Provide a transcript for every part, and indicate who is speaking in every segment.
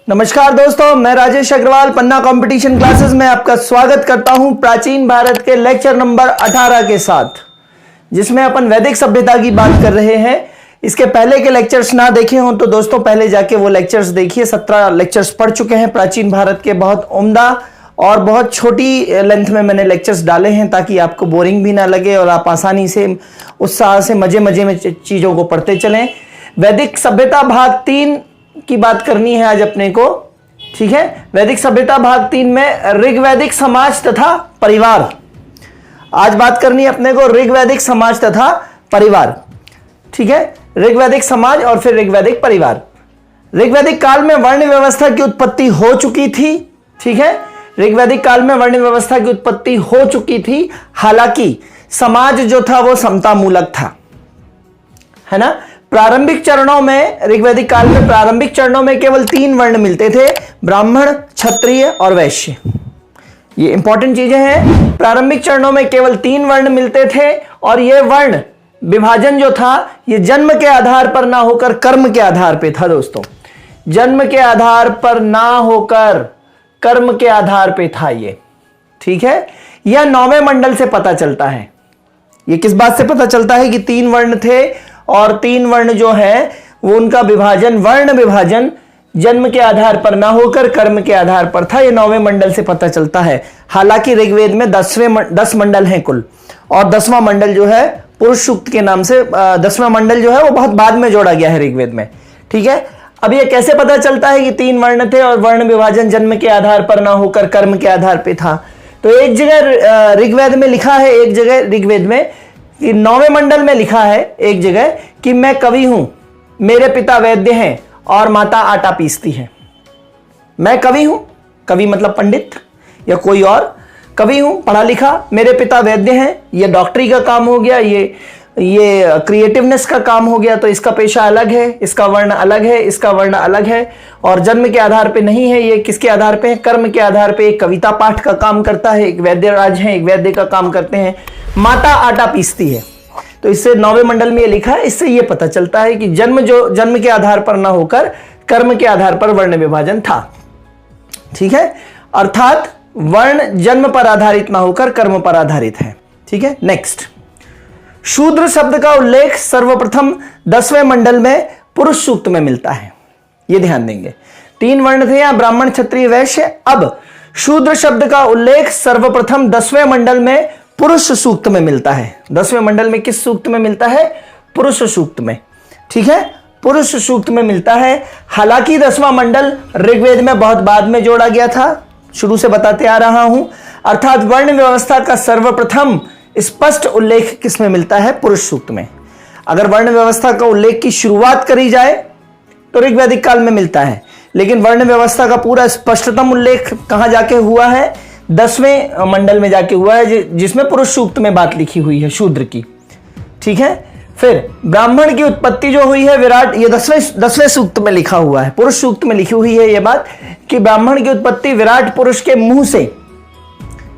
Speaker 1: नमस्कार दोस्तों, मैं राजेश अग्रवाल पन्ना कंपटीशन क्लासेस में आपका स्वागत करता हूं प्राचीन भारत के लेक्चर नंबर 18 के साथ, जिसमें अपन वैदिक सभ्यता की बात कर रहे हैं। इसके पहले के लेक्चर्स ना देखे हों तो दोस्तों पहले जाके वो लेक्चर्स देखिए। 17 लेक्चर्स पढ़ चुके हैं प्राचीन भारत के, बहुत उम्दा और बहुत छोटी लेंथ में मैंने लेक्चर्स डाले हैं ताकि आपको बोरिंग भी ना लगे और आप आसानी से उत्साह से मजे मजे में चीजों को पढ़ते चलें। वैदिक सभ्यता भाग 3 की बात करनी है आज अपने को, ठीक है। वैदिक सभ्यता भाग 3 में ऋग्वैदिक समाज तथा परिवार। आज बात करनी है अपने को ऋग्वैदिक समाज तथा परिवार, ठीक है। ऋग्वैदिक समाज और फिर ऋग्वैदिक परिवार। ऋग्वैदिक काल में वर्ण व्यवस्था की उत्पत्ति हो चुकी थी, ठीक है। ऋग्वैदिक काल में वर्ण व्यवस्था की उत्पत्ति हो चुकी थी, हालांकि समाज जो था वो समता मूलक था, है ना। प्रारंभिक चरणों में, ऋग्वैदिक काल में प्रारंभिक चरणों में केवल 3 वर्ण मिलते थे, ब्राह्मण, क्षत्रिय और वैश्य। ये इंपॉर्टेंट चीजें हैं। प्रारंभिक चरणों में केवल 3 वर्ण मिलते थे और यह वर्ण विभाजन जो था ये जन्म के आधार पर ना होकर कर्म के आधार पर था दोस्तों। जन्म के आधार पर ना होकर कर्म के आधार पर था ये, ठीक है। यह 9वें मंडल से पता चलता है। ये किस बात से पता चलता है कि 3 वर्ण थे और 3 वर्ण जो है वो उनका विभाजन, वर्ण विभाजन जन्म के आधार पर ना होकर कर्म के आधार पर था। ये 9वें मंडल से पता चलता है। हालांकि ऋग्वेद में 10 मंडल हैं कुल, और 10वां मंडल जो है पुरुष सूक्त के नाम से, 10वां मंडल जो है वो बहुत बाद में जोड़ा गया है ऋग्वेद में, ठीक है। अब ये कैसे पता चलता है कि 3 वर्ण थे और वर्ण विभाजन जन्म के आधार पर ना होकर कर्म के आधार पर था? तो एक जगह ऋग्वेद में लिखा है, एक जगह ऋग्वेद में कि 9वें मंडल में लिखा है एक जगह कि मैं कवि हूं, मेरे पिता वैद्य हैं और माता आटा पीसती है। मैं कवि हूं, कवि मतलब पंडित या कोई और, कवि हूं, पढ़ा लिखा, मेरे पिता वैद्य हैं। ये डॉक्टरी का काम हो गया, ये क्रिएटिवनेस का काम हो गया। तो इसका पेशा अलग है, इसका वर्ण अलग है, इसका वर्ण अलग है और जन्म के आधार पे नहीं है। ये किसके आधार पे है? कर्म के आधार पे। एक कविता पाठ का काम करता है, एक वैद्य राज है, एक वैद्य का काम करते हैं, माता आटा पीसती है। तो इससे 9वें मंडल में ये लिखा है। इससे ये पता चलता है कि जन्म के आधार पर ना होकर कर्म के आधार पर वर्ण विभाजन था, ठीक है। अर्थात वर्ण जन्म पर आधारित ना होकर कर्म पर आधारित है, ठीक है। नेक्स्ट, शूद्र शब्द का उल्लेख सर्वप्रथम 10वें मंडल में पुरुष सूक्त में मिलता है। यह ध्यान देंगे। 3 वर्ण थे यहां, ब्राह्मण, क्षत्रिय, वैश्य। अब शूद्र शब्द का उल्लेख सर्वप्रथम 10वें मंडल में पुरुष सूक्त में मिलता है। 10वें मंडल में किस सूक्त में मिलता है? पुरुष सूक्त में, ठीक है। पुरुष सूक्त में मिलता है। हालांकि 10वां मंडल ऋग्वेद में बहुत बाद में जोड़ा गया था, शुरू से बताते आ रहा हूं। अर्थात वर्ण व्यवस्था का सर्वप्रथम स्पष्ट उल्लेख किसमें मिलता है? पुरुष सूक्त में। अगर वर्ण व्यवस्था का उल्लेख की शुरुआत करी जाए तो ऋग्वैदिक काल में मिलता है, लेकिन वर्ण व्यवस्था का पूरा स्पष्टतम उल्लेख कहां जाके हुआ है? 10वें मंडल में जाके हुआ है, जिसमें पुरुष सूक्त में बात लिखी हुई है शूद्र की, ठीक है। फिर ब्राह्मण की उत्पत्ति जो हुई है विराट, ये 10वें सूक्त में लिखा हुआ है, पुरुष सूक्त में लिखी हुई है ये बात कि ब्राह्मण की उत्पत्ति विराट पुरुष के मुंह से।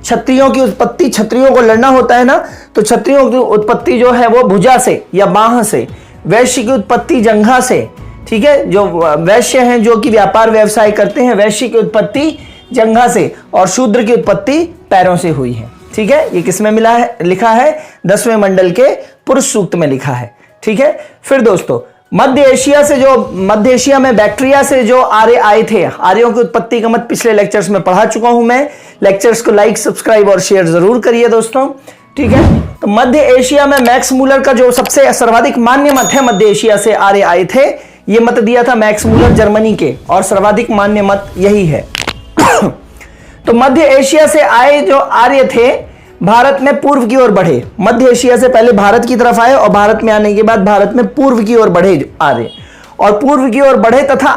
Speaker 1: क्षत्रियों की उत्पत्ति, क्षत्रियों को लड़ना होता है ना, तो क्षत्रियों की उत्पत्ति जो है वो भुजा से या बाह से। वैश्य की उत्पत्ति जंघा से, ठीक है। जो वैश्य हैं, जो कि व्यापार व्यवसाय करते हैं, वैश्य की उत्पत्ति जंघा से, और शूद्र की उत्पत्ति पैरों से हुई है, ठीक है। ये किसमें मिला है? लिखा है 10वें मंडल के पुरुष सूक्त में लिखा है, ठीक है। फिर दोस्तों मध्य एशिया में बैक्ट्रिया से जो आर्य आए थे, आर्यों की उत्पत्ति का मत पिछले लेक्चर्स में पढ़ा चुका हूं मैं। लेक्चर्स को लाइक, सब्सक्राइब और शेयर जरूर करिए दोस्तों, ठीक है। तो मध्य एशिया में मैक्स मूलर का जो सबसे सर्वाधिक मान्य मत है, मध्य एशिया से आर्य आए थे, ये मत दिया था मैक्स मूलर जर्मनी के, और सर्वाधिक मान्य मत यही है। तो मध्य एशिया से आए जो आर्य थे भारत में पूर्व की ओर बढ़े। मध्य एशिया से पहले भारत की तरफ आए और भारत में आने के बाद भारत में पूर्व की ओर बढ़े आर्य, और पूर्व की ओर बढ़े तथा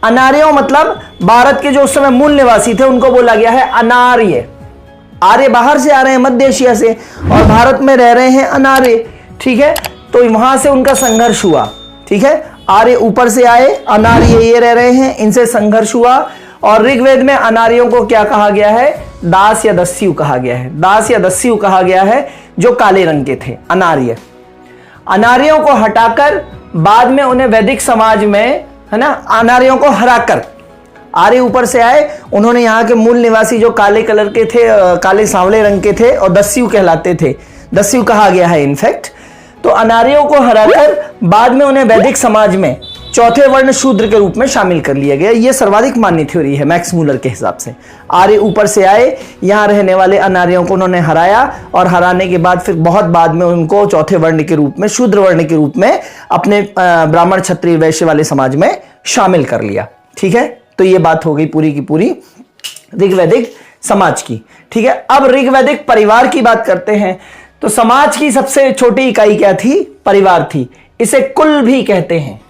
Speaker 1: अनार्यों मतलब भारत के जो उस समय मूल निवासी थे उनको बोला गया है अनार्य। आर्य बाहर से आ रहे हैं मध्य एशिया से और भारत में रह रहे हैं अनार्य, ठीक है। तो वहां से उनका संघर्ष हुआ, ठीक है। आर्य ऊपर से आए, अनार्य ये रह रहे हैं, इनसे संघर्ष हुआ। और ऋग्वेद में अनार्यों को क्या कहा गया है? दास या दस्यु कहा गया है। दास या दस्यु कहा गया है, जो काले रंग के थे, अनार्य। अनार्यों को हटाकर बाद में उन्हें वैदिक समाज में है ना, अनार्यों को हराकर। आर्य ऊपर से आए, उन्होंने यहाँ के मूल निवासी जो काले कलर के थे, काले सांवले रंग के थे और दस्यु कहलाते थे, दस्यु कहा गया है इनफैक्ट, तो अनार्यों को हराकर बाद में उन्हें वैदिक समाज में चौथे वर्ण शूद्र के रूप में शामिल कर लिया गया। यह सर्वाधिक मान्य थ्योरी है मैक्स मूलर के हिसाब से। आर्य ऊपर से आए, यहां रहने वाले अनार्यों को उन्होंने हराया और हराने के बाद फिर बहुत बाद में उनको चौथे वर्ण के रूप में, शूद्र वर्ण के रूप में अपने ब्राह्मण क्षत्रिय वैश्य वाले समाज में शामिल कर लिया। ठीक है, तो यह बात हो गई पूरी की पूरी ऋग्वैदिक समाज की। ठीक है, अब ऋग्वैदिक परिवार की बात करते हैं। तो समाज की सबसे छोटी इकाई क्या थी? परिवार थी। इसे कुल भी कहते हैं।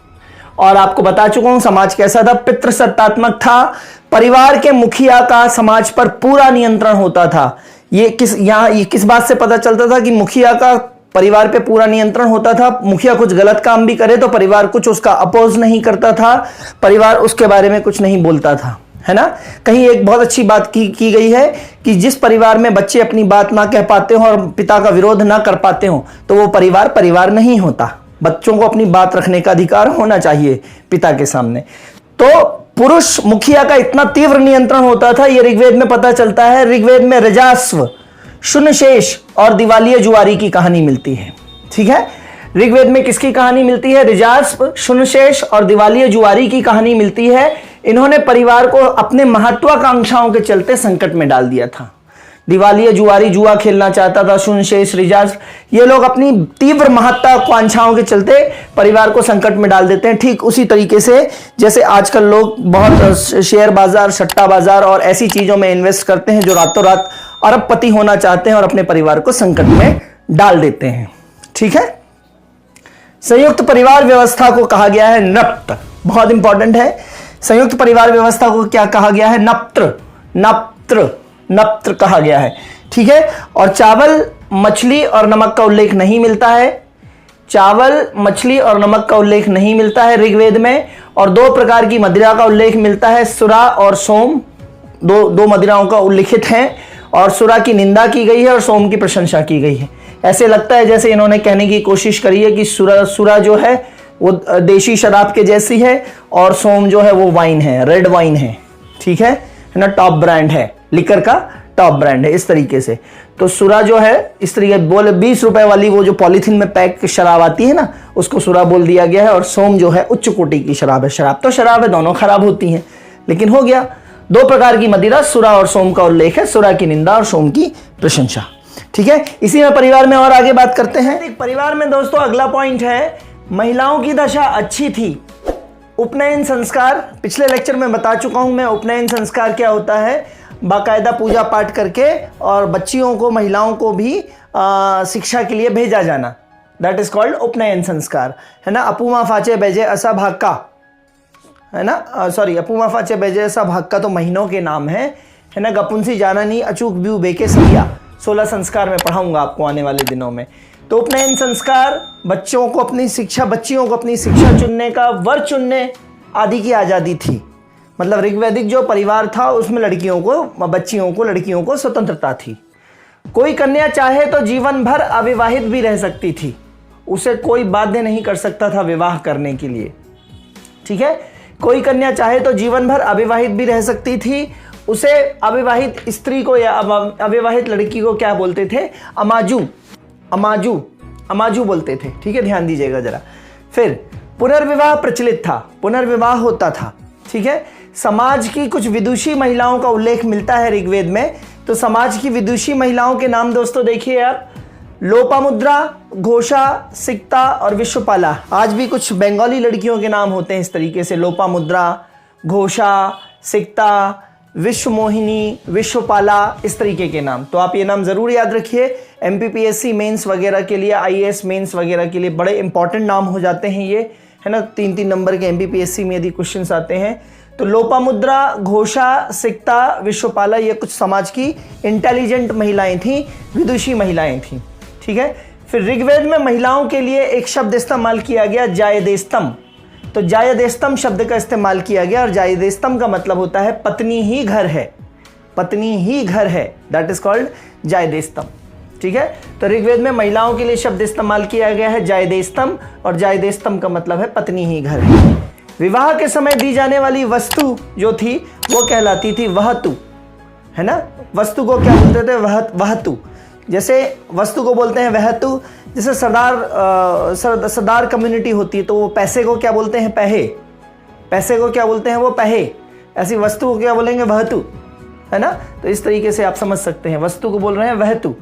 Speaker 1: और आपको बता चुका हूं समाज कैसा था, पितृसत्तात्मक था। परिवार के मुखिया का समाज पर पूरा नियंत्रण होता था। ये किस बात से पता चलता था कि मुखिया का परिवार पे पूरा नियंत्रण होता था? मुखिया कुछ गलत काम भी करे तो परिवार कुछ उसका अपोज नहीं करता था, परिवार उसके बारे में कुछ नहीं बोलता था, है ना। कहीं एक बहुत अच्छी बात की गई है कि जिस परिवार में बच्चे अपनी बात ना कह पाते हो और पिता का विरोध ना कर पाते हो तो वो परिवार नहीं होता। बच्चों को अपनी बात रखने का अधिकार होना चाहिए पिता के सामने। तो पुरुष मुखिया का इतना तीव्र नियंत्रण होता था, यह ऋग्वेद में पता चलता है। ऋग्वेद में रजास्व, शून्यशेष और दिवालिया जुआरी की कहानी मिलती है। ठीक है, ऋग्वेद में किसकी कहानी मिलती है? रजास्व, शून्यशेष और दिवालिया जुआरी की कहानी मिलती है। इन्होंने परिवार को अपने महत्वाकांक्षाओं के चलते संकट में डाल दिया था। दिवालिया जुआरी जुआ खेलना चाहता था, शून्यशेष, रजास्व, ये लोग अपनी तीव्र महत्वाकांक्षाओं के चलते परिवार को संकट में डाल देते हैं। ठीक उसी तरीके से जैसे आजकल लोग बहुत शेयर बाजार, सट्टा बाजार और ऐसी चीजों में इन्वेस्ट करते हैं जो रातों रात अरबपति होना चाहते हैं और अपने परिवार को संकट में डाल देते हैं। ठीक है, संयुक्त परिवार व्यवस्था को कहा गया है नप्त। बहुत इंपॉर्टेंट है। संयुक्त परिवार व्यवस्था को क्या कहा गया है? नप्त्र, नप्त्र, नप्त्र कहा गया है। ठीक है, और चावल, मछली और नमक का उल्लेख नहीं मिलता है। चावल, मछली और नमक का उल्लेख नहीं मिलता है ऋग्वेद में। और दो प्रकार की मदिरा का उल्लेख मिलता है, सुरा और सोम। दो मदिराओं का उल्लिखित है और सुरा की निंदा की गई है और सोम की प्रशंसा की गई है। ऐसे लगता है जैसे इन्होंने कहने की कोशिश करी है कि सुरा जो है वो देशी शराब के जैसी है और सोम जो है वो वाइन है, रेड वाइन है। ठीक है ना, टॉप ब्रांड है, लिकर का टॉप ब्रांड है इस तरीके से। तो सुरा जो है इस तरीके बोले 20 रुपए वाली वो जो पॉलीथीन में पैक शराब आती है ना, उसको सुरा बोल दिया गया है। और सोम जो है उच्च कोटि की शराब है। शराब तो शराब है, दोनों खराब होती हैं, लेकिन हो गया। दो प्रकार की मदिरा, सुरा और सोम का उल्लेख है, सुरा की निंदा और सोम की प्रशंसा। ठीक है, इसी में परिवार में और आगे बात करते हैं। एक परिवार में दोस्तों अगला पॉइंट है, महिलाओं की दशा अच्छी थी। उपनयन संस्कार, पिछले लेक्चर में बता चुका हूं मैं उपनयन संस्कार क्या होता है। बाकायदा पूजा पाठ करके और बच्चियों को, महिलाओं को भी शिक्षा के लिए भेजा जाना, दैट इज कॉल्ड उपनयन संस्कार, है ना। अपूमा फाचे बेजे असा भाक्का, है ना, सॉरी, अपूमा फाचे बेजे असा भाक्का तो महीनों के नाम है ना। गपुंसी जाननी अचूक व्यू बेके सैया, 16 संस्कार में पढ़ाऊंगा आपको आने वाले दिनों में। तो उपनयन संस्कार बच्चियों को अपनी शिक्षा चुनने का, वर चुनने आदि की आज़ादी थी। मतलब ऋग्वैदिक जो परिवार था उसमें लड़कियों को स्वतंत्रता थी। कोई कन्या चाहे तो जीवन भर अविवाहित भी रह सकती थी, उसे कोई बाध्य नहीं कर सकता था विवाह करने के लिए। ठीक है, कोई कन्या चाहे तो जीवन भर अविवाहित भी रह सकती थी। उसे अविवाहित स्त्री को या अविवाहित लड़की को क्या बोलते थे? अमाजू बोलते थे। ठीक है, ध्यान दीजिएगा जरा। फिर पुनर्विवाह प्रचलित था, पुनर्विवाह होता था। ठीक है, समाज की कुछ विदुषी महिलाओं का उल्लेख मिलता है ऋग्वेद में। तो समाज की विदुषी महिलाओं के नाम दोस्तों देखिए आप, लोपामुद्रा, घोषा, सिक्ता और विश्वपाला। आज भी कुछ बंगाली लड़कियों के नाम होते हैं इस तरीके से, लोपामुद्रा, घोषा, सिक्ता, विश्वमोहिनी, विश्वपाला, इस तरीके के नाम। तो आप ये नाम जरूर याद रखिए। एमपीपीएससी मेंस वगैरह के लिए, आईएएस मेंस वगैरह के लिए बड़े इंपॉर्टेंट नाम हो जाते हैं ये, है ना। 3-3 नंबर के एमपीपीएससी में यदि क्वेश्चंस आते हैं तो लोपामुद्रा, घोषा, सिक्ता, विश्वपाला, ये कुछ समाज की इंटेलिजेंट महिलाएं थी, विदुषी महिलाएं थी। ठीक है, फिर ऋग्वेद में महिलाओं के लिए एक शब्द इस्तेमाल किया गया, जायदेस्तम। तो जायदेस्तम शब्द का इस्तेमाल किया गया और जायदेस्तम का मतलब होता है पत्नी ही घर है, पत्नी ही घर है, दैट इज कॉल्ड जायदेस्तम। ठीक है, तो ऋग्वेद में महिलाओं के लिए शब्द इस्तेमाल किया गया है जायदेस्तम, और जायदेस्तम का मतलब है पत्नी ही घर है। विवाह के समय दी जाने वाली वस्तु जो थी वो कहलाती थी वहतु, है ना। वस्तु को क्या बोलते थे? वहतु। जैसे वस्तु को बोलते हैं वहतु। जैसे सरदार कम्युनिटी होती है तो वो पैसे को क्या बोलते हैं? पैहे। पैसे को क्या बोलते हैं? वो पैहे। ऐसी वस्तु को क्या बोलेंगे? वहतु, है ना। तो इस तरीके से आप समझ सकते हैं, वस्तु को बोल रहे हैं वहतु।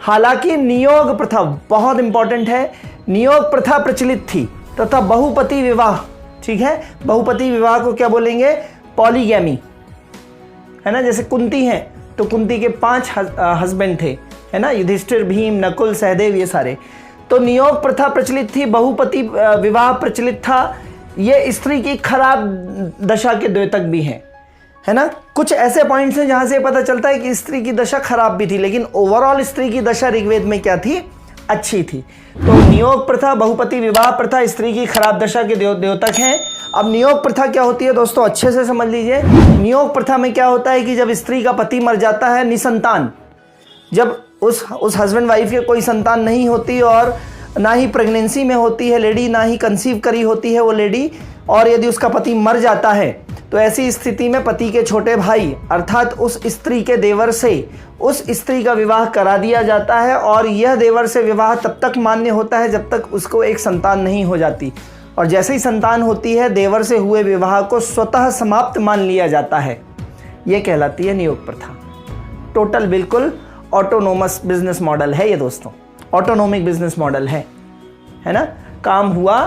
Speaker 1: हालांकि नियोग प्रथा बहुत इंपॉर्टेंट है। नियोग प्रथा प्रचलित थी तथा बहुपति विवाह, ठीक है, बहुपति विवाह को क्या बोलेंगे? पॉलीगैमी, है ना। जैसे कुंती हैं तो कुंती के 5 हस्बैंड थे, है ना, युधिष्ठिर, भीम, नकुल, सहदेव, ये सारे। तो नियोग प्रथा प्रचलित थी, बहुपति विवाह प्रचलित था। ये स्त्री की खराब दशा के द्योतक भी हैं, है ना। कुछ ऐसे पॉइंट्स हैं जहां से पता चलता है कि स्त्री की दशा खराब भी थी, लेकिन ओवरऑल स्त्री की दशा ऋग्वेद में क्या थी? अच्छी थी। तो नियोग प्रथा, बहुपति विवाह प्रथा स्त्री की खराब दशा के द्योतक हैं। अब नियोग प्रथा क्या होती है दोस्तों? अच्छे से समझ लीजिए। नियोग प्रथा में क्या होता है कि जब स्त्री का पति मर जाता है, निसंतान, जब उस हस्बैंड वाइफ के कोई संतान नहीं होती और ना ही प्रेगनेंसी में होती है लेडी, ना ही कंसीव करी होती है वो लेडी, और यदि उसका पति मर जाता है तो ऐसी स्थिति में पति के छोटे भाई अर्थात उस स्त्री के देवर से उस स्त्री का विवाह करा दिया जाता है। और यह देवर से विवाह तब तक मान्य होता है जब तक उसको एक संतान नहीं हो जाती, और जैसे ही संतान होती है देवर से हुए विवाह को स्वतः समाप्त मान लिया जाता है। यह कहलाती है नियोग प्रथा। टोटल बिल्कुल ऑटोनोमस बिजनेस मॉडल है ये दोस्तों, ऑटोनोमिक बिजनेस मॉडल है ना। काम हुआ,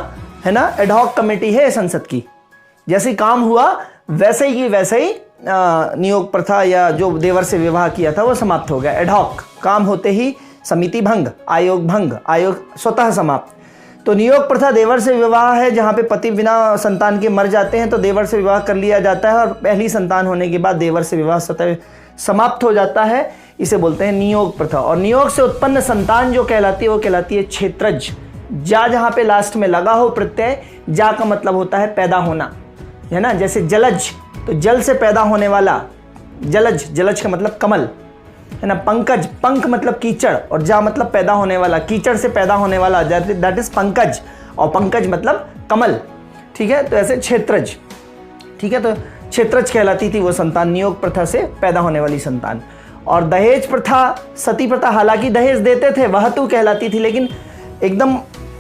Speaker 1: है ना, एडहॉक कमेटी है संसद की, जैसे काम हुआ वैसे ही नियोग प्रथा या जो देवर से विवाह किया था वो समाप्त हो गया। एडहॉक काम होते ही समिति भंग, आयोग स्वतः समाप्त। तो नियोग प्रथा देवर से विवाह है, जहाँ पे पति बिना संतान के मर जाते हैं तो देवर से विवाह कर लिया जाता है, और पहली संतान होने के बाद देवर से विवाह स्वतः समाप्त हो जाता है। इसे बोलते हैं नियोग प्रथा। और नियोग से उत्पन्न संतान जो कहलाती है वो कहलाती है क्षेत्रज। जा जहाँ पे लास्ट में लगा हो प्रत्यय, जा का मतलब होता है पैदा होना, है ना। जैसे जलज, तो जल से पैदा होने वाला, जलज का मतलब कमल, है ना। पंकज, पंख मतलब कीचड़, और जा मतलब पैदा होने वाला, कीचड़ से पैदा होने वाला, दैट इज पंकज, और पंकज मतलब कमल, ठीक है। तो ऐसे क्षेत्रज, ठीक है। तो क्षेत्रज कहलाती थी वो संतान, नियोग प्रथा से पैदा होने वाली संतान। और दहेज प्रथा, सती प्रथा, हालांकि दहेज देते थे, वह तो कहलाती थी, लेकिन एकदम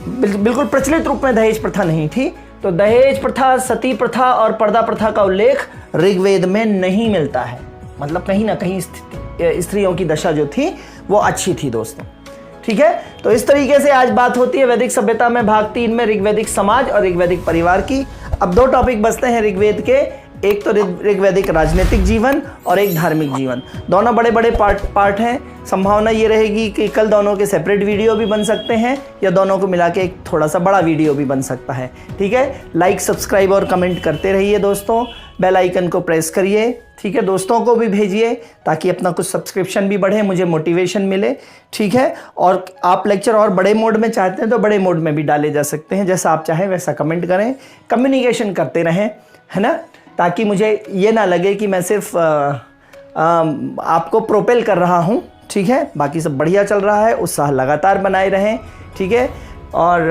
Speaker 1: बिल्कुल प्रचलित रूप में दहेज प्रथा नहीं थी। तो दहेज प्रथा, सती प्रथा और पर्दा प्रथा का उल्लेख ऋग्वेद में नहीं मिलता है। मतलब कहीं ना कहीं स्त्रियों की दशा जो थी वो अच्छी थी दोस्तों, ठीक है। तो इस तरीके से आज बात होती है वैदिक सभ्यता में भाग 3 में ऋग्वैदिक समाज और ऋग्वैदिक परिवार की। अब 2 टॉपिक बचते हैं ऋग्वेद के, एक तो ऋग्वैदिक राजनीतिक जीवन और एक धार्मिक जीवन। दोनों बड़े बड़े पार्ट हैं। संभावना ये रहेगी कि कल दोनों के सेपरेट वीडियो भी बन सकते हैं, या दोनों को मिला के एक थोड़ा सा बड़ा वीडियो भी बन सकता है, ठीक है। लाइक, सब्सक्राइब और कमेंट करते रहिए दोस्तों। बेल आइकन को प्रेस करिए, ठीक है। दोस्तों को भी भेजिए ताकि अपना कुछ सब्सक्रिप्शन भी बढ़े, मुझे मोटिवेशन मिले, ठीक है। और आप लेक्चर और बड़े मोड में चाहते हैं तो बड़े मोड में भी डाले जा सकते हैं, जैसा आप चाहें वैसा कमेंट करें, कम्युनिकेशन करते रहें, है ना, ताकि मुझे ये ना लगे कि मैं सिर्फ आपको प्रोपेल कर रहा हूँ, ठीक है। बाकी सब बढ़िया चल रहा है, उत्साह लगातार बनाए रहें, ठीक है। और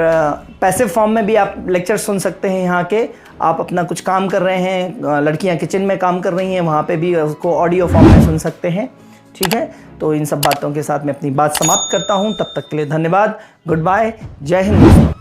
Speaker 1: पैसिव फॉर्म में भी आप लेक्चर सुन सकते हैं यहाँ के। आप अपना कुछ काम कर रहे हैं, लड़कियाँ किचन में काम कर रही हैं, वहाँ पे भी उसको ऑडियो फॉर्म में सुन सकते हैं, ठीक है। तो इन सब बातों के साथ मैं अपनी बात समाप्त करता हूँ। तब तक के लिए धन्यवाद, गुड बाय, जय हिंद दोस्तों।